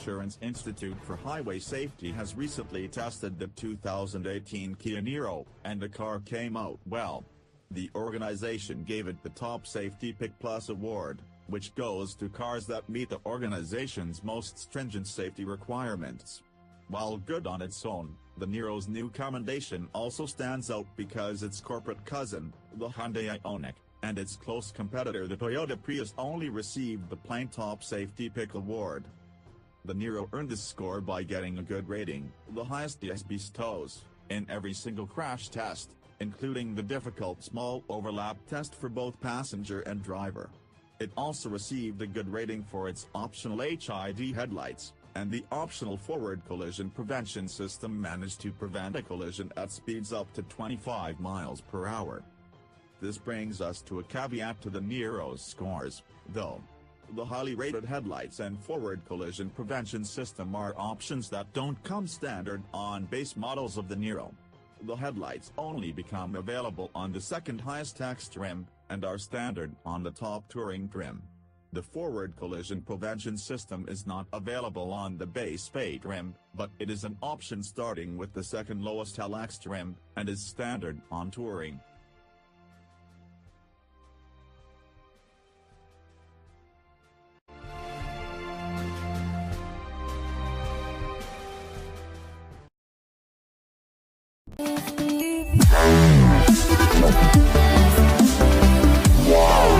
Insurance Institute for Highway Safety has recently tested the 2018 Kia Niro, and the car came out well. The organization gave it the Top Safety Pick Plus award, which goes to cars that meet the organization's most stringent safety requirements. While good on its own, the Niro's new commendation also stands out because its corporate cousin, the Hyundai Ioniq, and its close competitor the Toyota Prius only received the plain Top Safety Pick award. The Niro earned this score by getting a good rating, the highest IIHS bestows, in every single crash test, including the difficult small overlap test for both passenger and driver. It also received a good rating for its optional HID headlights, and the optional forward collision prevention system managed to prevent a collision at speeds up to 25 miles per hour. This brings us to a caveat to the Niro's scores, though. The highly rated headlights and forward collision prevention system are options that don't come standard on base models of the Niro. The headlights only become available on the second highest tax trim, and are standard on the top touring trim. The forward collision prevention system is not available on the base pay trim, but it is an option starting with the second lowest LX trim, and is standard on touring. Wow.